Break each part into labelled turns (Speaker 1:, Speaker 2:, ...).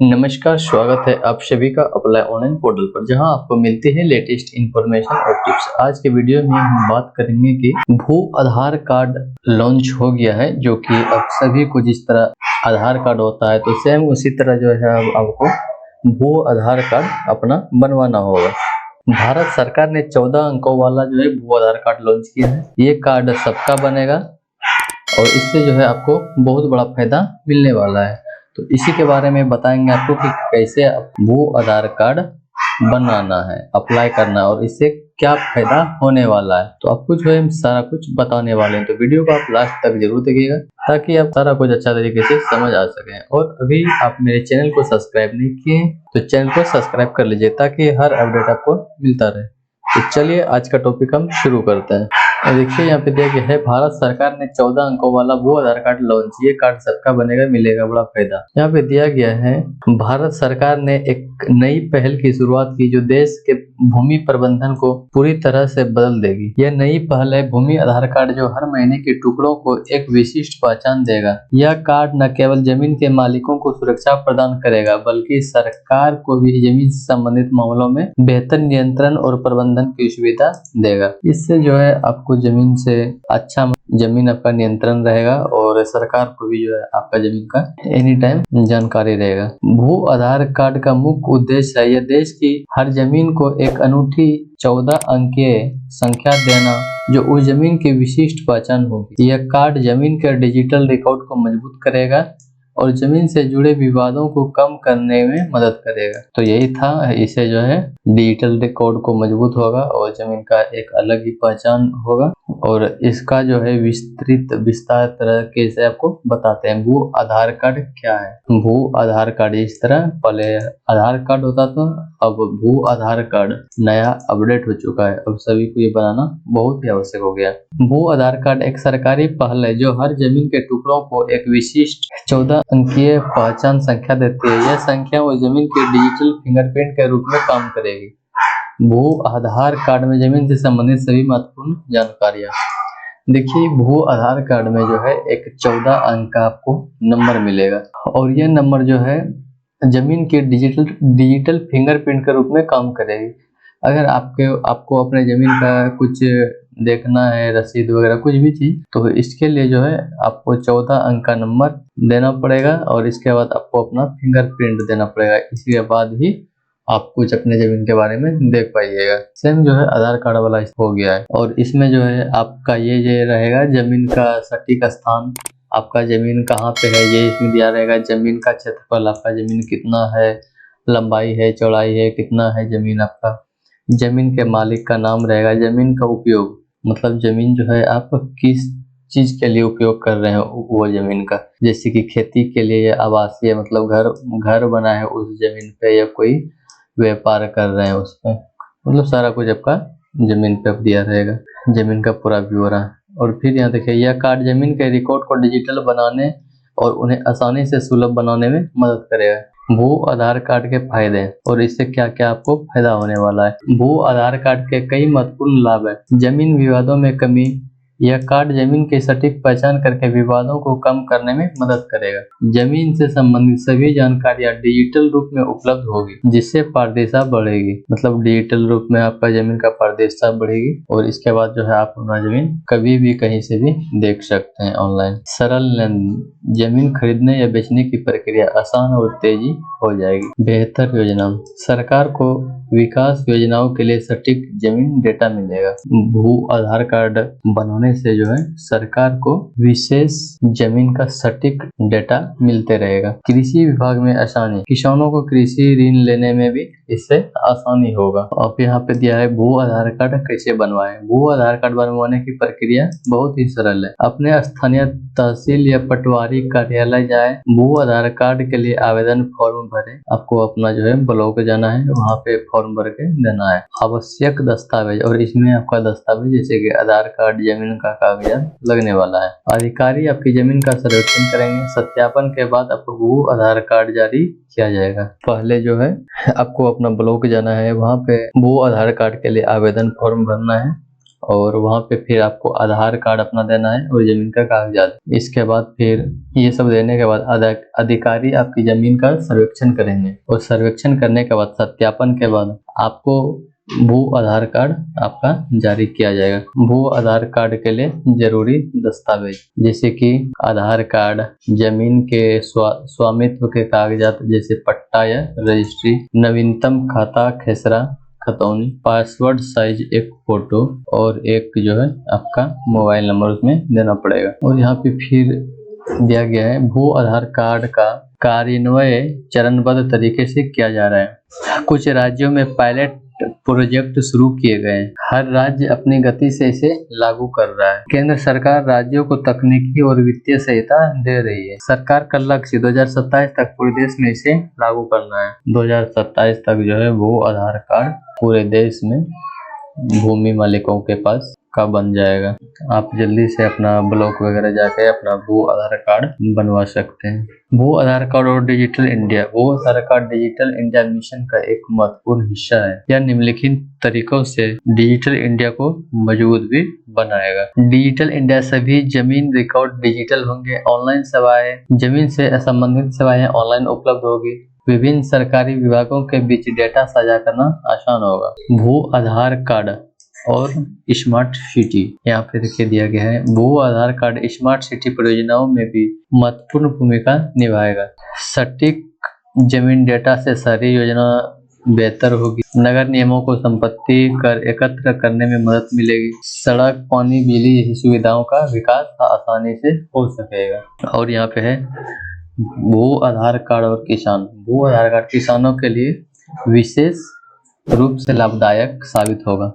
Speaker 1: नमस्कार, स्वागत है आप सभी का अप्लाई ऑनलाइन पोर्टल पर, जहां आपको मिलती है लेटेस्ट इन्फॉर्मेशन और टिप्स। आज के वीडियो में हम बात करेंगे कि भू आधार कार्ड लॉन्च हो गया है, जो कि अब सभी को जिस तरह आधार कार्ड होता है तो सेम उसी तरह जो है अब आपको भू आधार कार्ड अपना बनवाना होगा। भारत सरकार ने 14 अंकों वाला जो है भू आधार कार्ड लॉन्च किया है। ये कार्ड सबका बनेगा और इससे जो है आपको बहुत बड़ा फायदा मिलने वाला है। तो इसी के बारे में बताएंगे आपको कि कैसे भू आधार कार्ड बनाना है, अप्लाई करना है और इससे क्या फायदा होने वाला है। तो आपको जो है हम सारा कुछ बताने वाले हैं, तो वीडियो को आप लास्ट तक जरूर देखिएगा ताकि आप सारा कुछ अच्छा तरीके से समझ आ सके। और अभी आप मेरे चैनल को सब्सक्राइब नहीं किए तो चैनल को सब्सक्राइब कर लीजिए ताकि हर अपडेट आपको मिलता रहे। तो चलिए आज का टॉपिक हम शुरू करते हैं। देखिए यहाँ पे दिया गया है, भारत सरकार ने 14 अंकों वाला भू आधार कार्ड लॉन्च। ये कार्ड सबका बनेगा, मिलेगा बड़ा फायदा। यहाँ पे दिया गया है, भारत सरकार ने एक नई पहल की शुरुआत की जो देश के भूमि प्रबंधन को पूरी तरह से बदल देगी। यह नई पहल है भूमि आधार कार्ड, जो हर महीने के टुकड़ों को एक विशिष्ट पहचान देगा। यह कार्ड न केवल जमीन के मालिकों को सुरक्षा प्रदान करेगा, बल्कि सरकार को भी जमीन से संबंधित मामलों में बेहतर नियंत्रण और प्रबंधन की सुविधा देगा। इससे जो है आपको जमीन से अच्छा जमीन आपका नियंत्रण रहेगा और सरकार को भी जो है आपका जमीन का एनी टाइम जानकारी रहेगा। भू आधार कार्ड का मुख्य उद्देश्य है यह देश की हर जमीन को एक अनूठी 14 अंकीय संख्या देना, जो उस जमीन की विशिष्ट पहचान होगी। यह कार्ड जमीन के डिजिटल रिकॉर्ड को मजबूत करेगा और जमीन से जुड़े विवादों को कम करने में मदद करेगा। तो यही था, इसे जो है डिजिटल रिकॉर्ड को मजबूत होगा और जमीन का एक अलग ही पहचान होगा। और इसका जो है विस्तार तरीके से आपको बताते हैं। भू आधार कार्ड क्या है? भू आधार कार्ड इस तरह, पहले आधार कार्ड होता था, अब भू आधार कार्ड नया अपडेट हो चुका है। अब सभी को ये बनाना बहुत ही आवश्यक हो गया। भू आधार कार्ड एक सरकारी पहल है जो हर जमीन के टुकड़ों को एक विशिष्ट 14 अंकीय पहचान संख्या देती है। यह संख्या वो जमीन के डिजिटल फिंगरप्रिंट के रूप में काम करेगी। भू आधार कार्ड में जमीन से संबंधित सभी महत्वपूर्ण जानकारियां। देखिए, भू आधार कार्ड में जो है एक 14 अंक का आपको नंबर मिलेगा और यह नंबर जो है जमीन के डिजिटल फिंगरप्रिंट के रूप में काम करेगी। अगर आपको अपने जमीन का कुछ देखना है, रसीद वगैरह कुछ भी चीज, तो इसके लिए जो है आपको 14 अंक का नंबर देना पड़ेगा और इसके बाद आपको अपना फिंगरप्रिंट देना पड़ेगा। इसके बाद ही आप कुछ अपने जमीन के बारे में देख पाइएगा। सेम जो है आधार कार्ड वाला हो गया है और इसमें जो है आपका ये रहेगा जमीन का सटीक स्थान, आपका जमीन कहाँ पे है ये इसमें दिया रहेगा। जमीन का क्षेत्रफल, आपका जमीन कितना है, लंबाई है, चौड़ाई है, कितना है जमीन आपका। जमीन के मालिक का नाम रहेगा। जमीन का उपयोग, मतलब जमीन जो है आप किस चीज के लिए उपयोग कर रहे हैं वो जमीन का, जैसे कि खेती के लिए या आवासीय, मतलब घर बना है उस जमीन पे, या कोई व्यापार कर रहे हैं उस पे, मतलब सारा कुछ आपका जमीन पे दिया रहेगा, जमीन का पूरा ब्यौरा। और फिर यहाँ देखिए, यह कार्ड जमीन के रिकॉर्ड को डिजिटल बनाने और उन्हें आसानी से सुलभ बनाने में मदद करेगा। भू आधार कार्ड के फायदे और इससे क्या क्या आपको फायदा होने वाला है। भू आधार कार्ड के कई महत्वपूर्ण लाभ है। जमीन विवादों में कमी, यह कार्ड जमीन की सटीक पहचान करके विवादों को कम करने में मदद करेगा। जमीन से संबंधित सभी जानकारियां डिजिटल रूप में उपलब्ध होगी, जिससे पारदर्शिता बढ़ेगी। मतलब डिजिटल रूप में आपका जमीन का पारदर्शिता बढ़ेगी और इसके बाद जो है आप अपना जमीन कभी भी कहीं से भी देख सकते हैं ऑनलाइन। सरल लेनदेन, जमीन खरीदने या बेचने की प्रक्रिया आसान और तेजी हो जाएगी। बेहतर योजना, सरकार को विकास योजनाओं के लिए सटीक जमीन डेटा मिलेगा। भू आधार कार्ड बनाने से जो है सरकार को विशेष जमीन का सटीक डेटा मिलते रहेगा। कृषि विभाग में आसानी, किसानों को कृषि ऋण लेने में भी इससे आसानी होगा। अब यहाँ पे दिया है भू आधार कार्ड कैसे बनवाएं। भू आधार कार्ड बनवाने की प्रक्रिया बहुत ही सरल है। अपने स्थानीय तहसील या पटवारी कार्यालय जाए, भू आधार कार्ड के लिए आवेदन फॉर्म भरें। आपको अपना जो है ब्लॉक जाना है, वहाँ पे फॉर्म भर के देना है। आवश्यक दस्तावेज, और इसमें आपका दस्तावेज जैसे कि आधार कार्ड, जमीन का कागजात लगने वाला है। अधिकारी आपकी जमीन का सर्वेक्षण करेंगे। सत्यापन के बाद आपको भू आधार कार्ड जारी किया जाएगा। पहले जो है आपको अपना ब्लॉक जाना है, वहाँ पे भू आधार कार्ड के लिए आवेदन फॉर्म भरना है और वहाँ पे फिर आपको आधार कार्ड अपना देना है और जमीन का कागजात। इसके बाद फिर ये सब देने के बाद अधिकारी आपकी जमीन का सर्वेक्षण करेंगे और सर्वेक्षण करने के बाद सत्यापन के बाद आपको भू आधार कार्ड आपका जारी किया जाएगा। भू आधार कार्ड के लिए जरूरी दस्तावेज जैसे कि आधार कार्ड, जमीन के स्वामित्व के कागजात जैसे पट्टा या रजिस्ट्री, नवीनतम खाता खेसरा खतौनी, पासवर्ड साइज एक फोटो और एक जो है आपका मोबाइल नंबर उसमें देना पड़ेगा। और यहाँ पे फिर दिया गया है भू आधार कार्ड का कार्यान्वयन चरणबद्ध तरीके से किया जा रहा है। कुछ राज्यों में पायलट प्रोजेक्ट शुरू किए गए हैं। हर राज्य अपनी गति से इसे लागू कर रहा है। केंद्र सरकार राज्यों को तकनीकी और वित्तीय सहायता दे रही है। सरकार का लक्ष्य 2027 तक पूरे देश में इसे लागू करना है। 2027 तक जो है वो आधार कार्ड पूरे देश में भूमि मालिकों के पास का बन जाएगा। आप जल्दी से अपना ब्लॉक वगैरह जाके अपना भू आधार कार्ड बनवा सकते हैं। भू आधार कार्ड और डिजिटल इंडिया। भू आधार कार्ड डिजिटल इंडिया मिशन का एक महत्वपूर्ण हिस्सा है। यह निम्नलिखित तरीकों से डिजिटल इंडिया को मजबूत भी बनाएगा। डिजिटल इंडिया सभी जमीन रिकॉर्ड डिजिटल होंगे। ऑनलाइन सेवाएं, जमीन से संबंधित सेवाएं ऑनलाइन उपलब्ध होगी। विभिन्न सरकारी विभागों के बीच डेटा साझा करना आसान होगा। भू आधार कार्ड और स्मार्ट सिटी यहाँ पे देखिए दिया गया है। भू आधार कार्ड स्मार्ट सिटी परियोजनाओं में भी महत्वपूर्ण भूमिका निभाएगा। सटीक जमीन डेटा से शहरी योजना बेहतर होगी। नगर नियमों को संपत्ति कर एकत्र करने में मदद मिलेगी। सड़क, पानी, बिजली जैसी सुविधाओं का विकास आसानी से हो सकेगा। और यहाँ पे है भू आधार कार्ड और किसान। भू आधार कार्ड किसानों के लिए विशेष रूप से लाभदायक साबित होगा।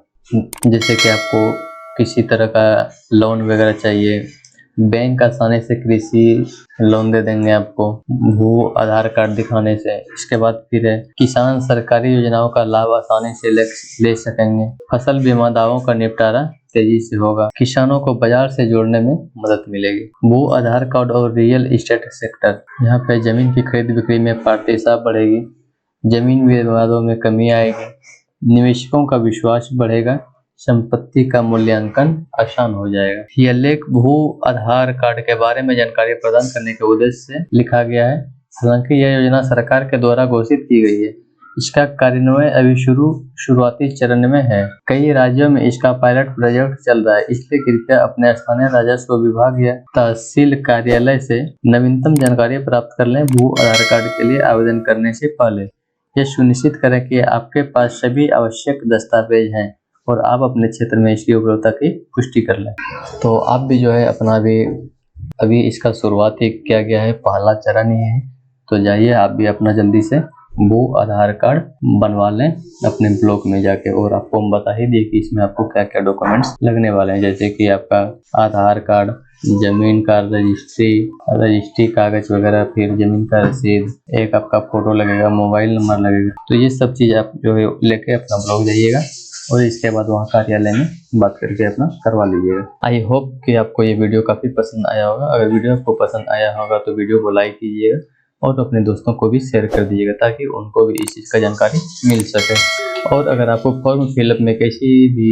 Speaker 1: जैसे कि आपको किसी तरह का लोन वगैरह चाहिए, बैंक आसानी से कृषि लोन दे देंगे आपको भू आधार कार्ड दिखाने से। इसके बाद फिर है किसान सरकारी योजनाओं का लाभ आसानी से ले सकेंगे। फसल बीमा दावों का निपटारा तेजी से होगा। किसानों को बाजार से जोड़ने में मदद मिलेगी। भू आधार कार्ड और रियल एस्टेट सेक्टर। यहाँ पे जमीन की खरीद बिक्री में पारदर्शिता बढ़ेगी। जमीन विवादों में कमी आएगी। निवेशकों का विश्वास बढ़ेगा। संपत्ति का मूल्यांकन आसान हो जाएगा। यह लेख भू आधार कार्ड के बारे में जानकारी प्रदान करने के उद्देश्य से लिखा गया है। हालांकि यह योजना सरकार के द्वारा घोषित की गई है। इसका कार्यान्वयन अभी शुरुआती चरण में है। कई राज्यों में इसका पायलट प्रोजेक्ट चल रहा है, इसलिए कृपया अपने स्थानीय राजस्व विभाग या तहसील कार्यालय से नवीनतम जानकारी प्राप्त कर लें। भू आधार कार्ड के लिए आवेदन करने से पहले यह सुनिश्चित करें कि आपके पास सभी आवश्यक दस्तावेज हैं और आप अपने क्षेत्र में इसकी उपलब्धता की पुष्टि कर लें। तो आप भी जो है अपना अभी इसका शुरुआत ही किया गया है, पहला चरण ही है। तो जाइए आप भी अपना जल्दी से भू आधार कार्ड बनवा लें अपने ब्लॉक में जाके। और आपको हम बता ही दिए कि इसमें आपको क्या क्या डॉक्यूमेंट्स लगने वाले हैं, जैसे कि आपका आधार कार्ड, जमीन का रजिस्ट्री कागज वगैरह, फिर जमीन का रसीद, एक आपका फोटो लगेगा, मोबाइल नंबर लगेगा। तो ये सब चीज आप जो है लेके अपना ब्लॉक जाइएगा और इसके बाद वहाँ कार्यालय में बात करके अपना करवा लीजिएगा। आई होप कि आपको ये वीडियो काफी पसंद आया होगा। अगर वीडियो आपको पसंद आया होगा तो वीडियो को लाइक कीजिएगा और अपने दोस्तों को भी शेयर कर दीजिएगा ताकि उनको भी इस चीज़ का जानकारी मिल सके। और अगर आपको फॉर्म फिलअप में किसी भी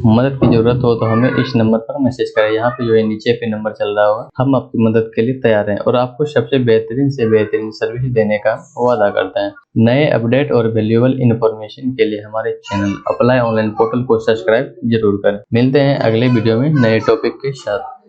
Speaker 1: मदद की ज़रूरत हो तो हमें इस नंबर पर मैसेज करें। यहाँ पे जो है नीचे पे नंबर चल रहा होगा। हम आपकी मदद के लिए तैयार हैं और आपको सबसे बेहतरीन से बेहतरीन सर्विस देने का वादा करते हैं। नए अपडेट और वैल्यूएबल इन्फॉर्मेशन के लिए हमारे चैनल अप्लाई ऑनलाइन पोर्टल को सब्सक्राइब जरूर करें। मिलते हैं अगले वीडियो में नए टॉपिक के साथ।